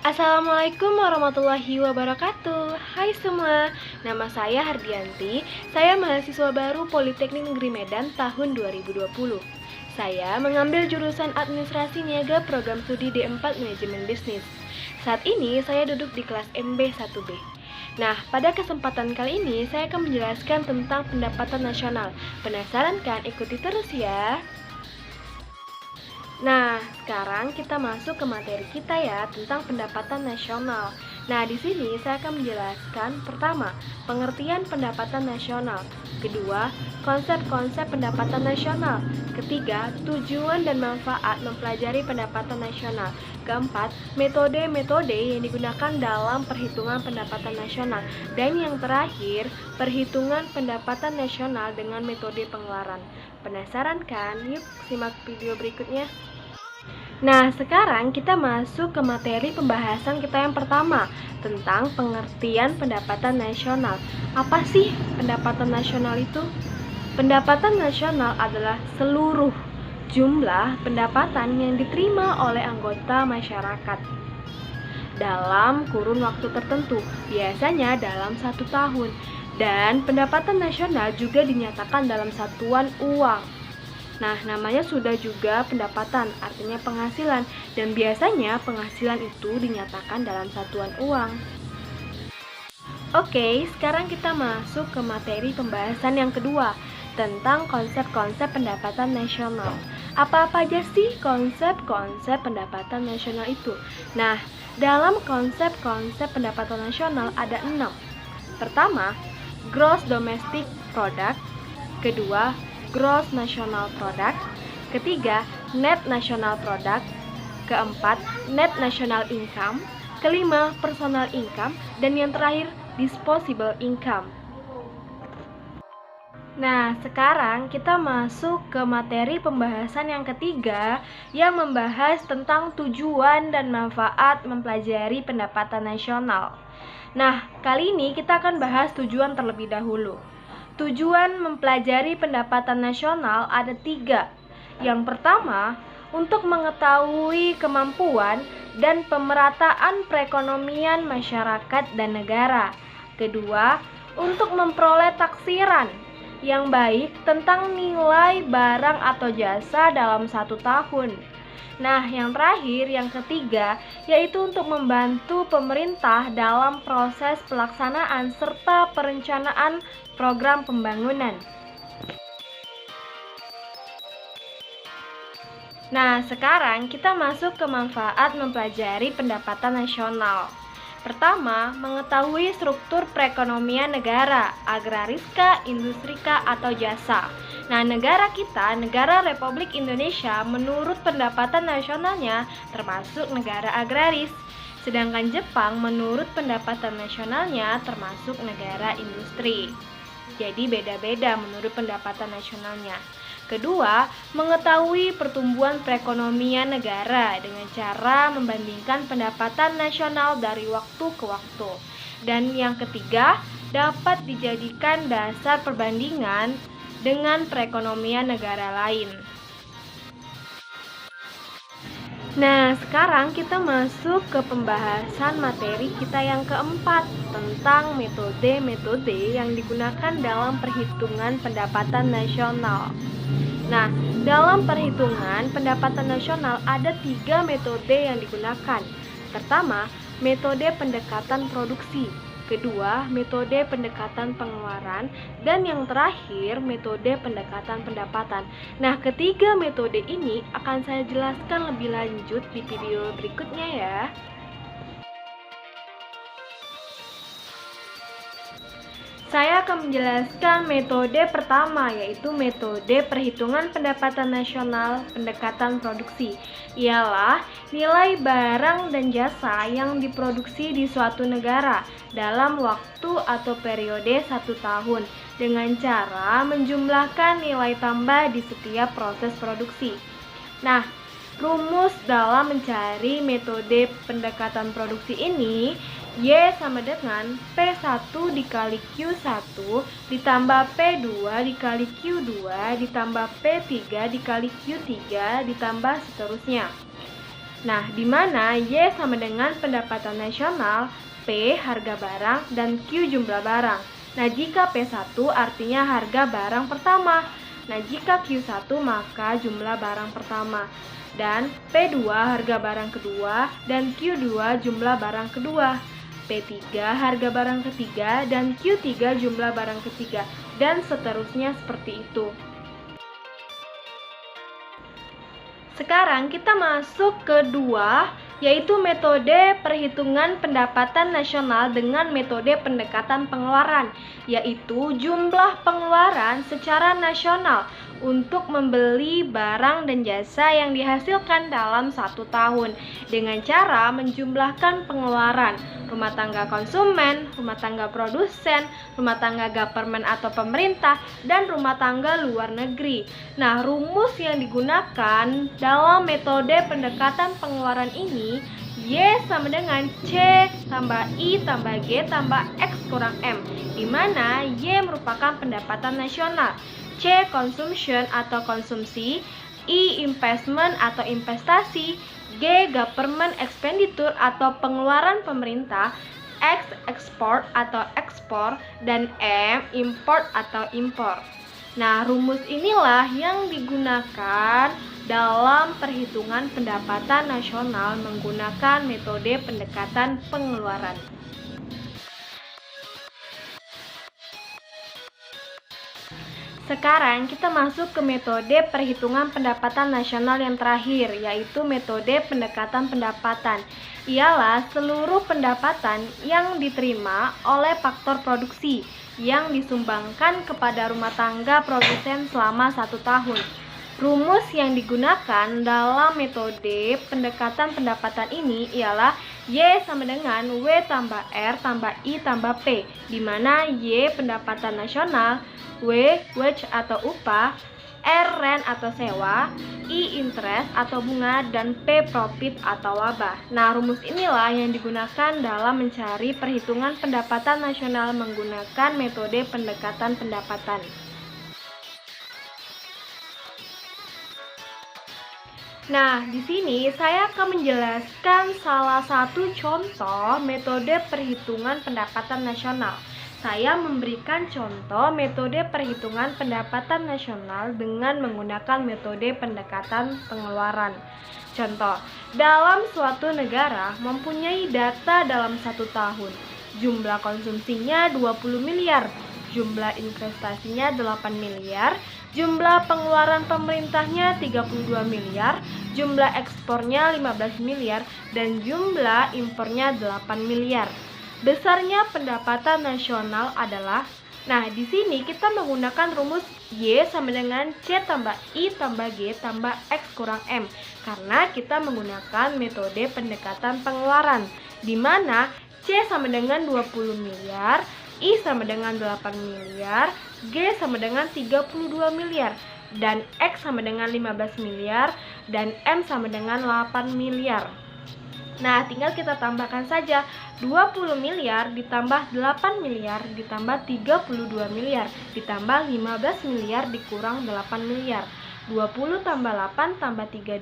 Assalamualaikum warahmatullahi wabarakatuh. Hai semua, nama saya Hardianti. Saya mahasiswa baru Politeknik Negeri Medan tahun 2020. Saya mengambil jurusan Administrasi Niaga Program Studi D4 Manajemen Bisnis. Saat ini saya duduk di kelas MB1B. Nah, pada kesempatan kali ini saya akan menjelaskan tentang pendapatan nasional. Penasaran kan? Ikuti terus ya. Nah, sekarang kita masuk ke materi kita ya tentang pendapatan nasional. Nah, di sini saya akan menjelaskan pertama, pengertian pendapatan nasional. Kedua, konsep-konsep pendapatan nasional. Ketiga, tujuan dan manfaat mempelajari pendapatan nasional. Keempat, metode-metode yang digunakan dalam perhitungan pendapatan nasional. Dan yang terakhir, perhitungan pendapatan nasional dengan metode pengeluaran. Penasaran kan? Yuk simak video berikutnya. Nah, sekarang kita masuk ke materi pembahasan kita yang pertama tentang pengertian pendapatan nasional. Apa sih pendapatan nasional itu? Pendapatan nasional adalah seluruh jumlah pendapatan yang diterima oleh anggota masyarakat dalam kurun waktu tertentu, biasanya dalam 1 tahun. Dan pendapatan nasional juga dinyatakan dalam satuan uang. Nah, namanya sudah juga pendapatan, artinya penghasilan, dan biasanya penghasilan itu dinyatakan dalam satuan uang. Oke, sekarang kita masuk ke materi pembahasan yang kedua, tentang konsep-konsep pendapatan nasional. Apa-apa aja sih konsep-konsep pendapatan nasional itu? Nah, dalam konsep-konsep pendapatan nasional ada 6. Pertama, Gross Domestic Product. Kedua, Gross National Product. Ketiga, Net National Product. Keempat, Net National Income. Kelima, Personal Income. Dan yang terakhir, Disposable Income. Nah, sekarang kita masuk ke materi pembahasan yang ketiga yang membahas tentang tujuan dan manfaat mempelajari pendapatan nasional. Nah, kali ini kita akan bahas tujuan terlebih dahulu. Tujuan mempelajari pendapatan nasional ada 3. Yang pertama, untuk mengetahui kemampuan dan pemerataan perekonomian masyarakat dan negara. Kedua, untuk memperoleh taksiran yang baik tentang nilai barang atau jasa dalam 1 tahun. Nah, yang terakhir, yang ketiga, yaitu untuk membantu pemerintah dalam proses pelaksanaan serta perencanaan program pembangunan. Nah, sekarang kita masuk ke manfaat mempelajari pendapatan nasional. Pertama, mengetahui struktur perekonomian negara, agrariska, industrika, atau jasa. Nah, negara kita, negara Republik Indonesia, menurut pendapatan nasionalnya termasuk negara agraris. Sedangkan Jepang menurut pendapatan nasionalnya termasuk negara industri. Jadi beda-beda menurut pendapatan nasionalnya. Kedua, mengetahui pertumbuhan perekonomian negara dengan cara membandingkan pendapatan nasional dari waktu ke waktu. Dan yang ketiga, dapat dijadikan dasar perbandingan dengan perekonomian negara lain. Nah, sekarang kita masuk ke pembahasan materi kita yang keempat tentang metode-metode yang digunakan dalam perhitungan pendapatan nasional. Nah, dalam perhitungan pendapatan nasional ada 3 metode yang digunakan. Pertama, metode pendekatan produksi. Kedua, metode pendekatan pengeluaran. Dan yang terakhir, metode pendekatan pendapatan. Nah, ketiga metode ini akan saya jelaskan lebih lanjut di video berikutnya ya. Saya akan menjelaskan metode pertama, yaitu metode perhitungan pendapatan nasional pendekatan produksi. Ialah nilai barang dan jasa yang diproduksi di suatu negara dalam waktu atau periode 1 tahun dengan cara menjumlahkan nilai tambah di setiap proses produksi. Nah, rumus dalam mencari metode pendekatan produksi ini, Y sama dengan P1 dikali Q1 ditambah P2 dikali Q2 ditambah P3 dikali Q3 ditambah seterusnya. Nah, di mana Y sama dengan pendapatan nasional, P harga barang, dan Q jumlah barang. Nah, jika P1 artinya harga barang pertama. Nah, jika Q1 maka jumlah barang pertama. Dan P2 harga barang kedua, dan Q2 jumlah barang kedua. P3 harga barang ketiga, dan Q3 jumlah barang ketiga. Dan seterusnya seperti itu. Sekarang kita masuk ke 2, yaitu metode perhitungan pendapatan nasional dengan metode pendekatan pengeluaran, yaitu jumlah pengeluaran secara nasional untuk membeli barang dan jasa yang dihasilkan dalam 1 tahun dengan cara menjumlahkan pengeluaran rumah tangga konsumen, rumah tangga produsen, rumah tangga government atau pemerintah, dan rumah tangga luar negeri. Nah, rumus yang digunakan dalam metode pendekatan pengeluaran ini, Y sama dengan C tambah I tambah G tambah X kurang M, di mana Y merupakan pendapatan nasional, C consumption atau konsumsi, I investment atau investasi, G government expenditure atau pengeluaran pemerintah, X export atau ekspor, dan M import atau impor. Nah, rumus inilah yang digunakan dalam perhitungan pendapatan nasional menggunakan metode pendekatan pengeluaran. Sekarang kita masuk ke metode perhitungan pendapatan nasional yang terakhir, yaitu metode pendekatan pendapatan. Ialah seluruh pendapatan yang diterima oleh faktor produksi yang disumbangkan kepada rumah tangga produsen selama 1 tahun. Rumus yang digunakan dalam metode pendekatan pendapatan ini ialah Y sama dengan W tambah R tambah I tambah P, di mana Y pendapatan nasional, W wage atau upah, R rent atau sewa, I interest atau bunga, dan P profit atau laba. Nah, rumus inilah yang digunakan dalam mencari perhitungan pendapatan nasional menggunakan metode pendekatan pendapatan. Nah, di sini saya akan menjelaskan salah satu contoh metode perhitungan pendapatan nasional. Saya memberikan contoh metode perhitungan pendapatan nasional dengan menggunakan metode pendekatan pengeluaran. Contoh, dalam suatu negara mempunyai data dalam 1 tahun. Jumlah konsumsinya 20 miliar, jumlah investasinya 8 miliar, jumlah pengeluaran pemerintahnya 32 miliar, jumlah ekspornya 15 miliar, dan jumlah impornya 8 miliar. Besarnya pendapatan nasional adalah, nah di sini kita menggunakan rumus Y sama dengan C tambah I tambah G tambah X kurang M, karena kita menggunakan metode pendekatan pengeluaran, di mana C sama dengan 20 miliar, I sama dengan 8 miliar, G sama dengan 32 miliar, dan X sama dengan 15 miliar, dan M sama dengan 8 miliar. Nah, tinggal kita tambahkan saja 20 miliar ditambah 8 miliar ditambah 32 miliar ditambah 15 miliar dikurang 8 miliar. 20 tambah 8 tambah 32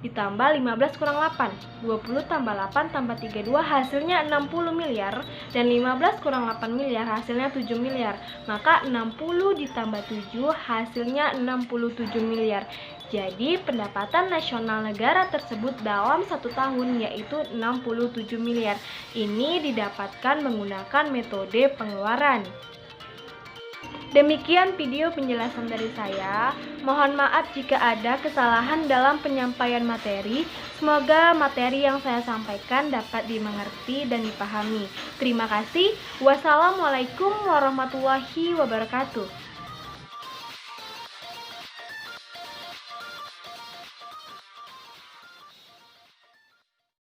ditambah 15 kurang 8. 20 tambah 8 tambah 32 hasilnya 60 miliar, dan 15 kurang 8 miliar hasilnya 7 miliar. Maka 60 ditambah 7 hasilnya 67 miliar. Jadi pendapatan nasional negara tersebut dalam 1 tahun yaitu 67 miliar. Ini didapatkan menggunakan metode pengeluaran. Demikian video penjelasan dari saya. Mohon maaf jika ada kesalahan dalam penyampaian materi. Semoga materi yang saya sampaikan dapat dimengerti dan dipahami. Terima kasih. Wassalamualaikum warahmatullahi wabarakatuh.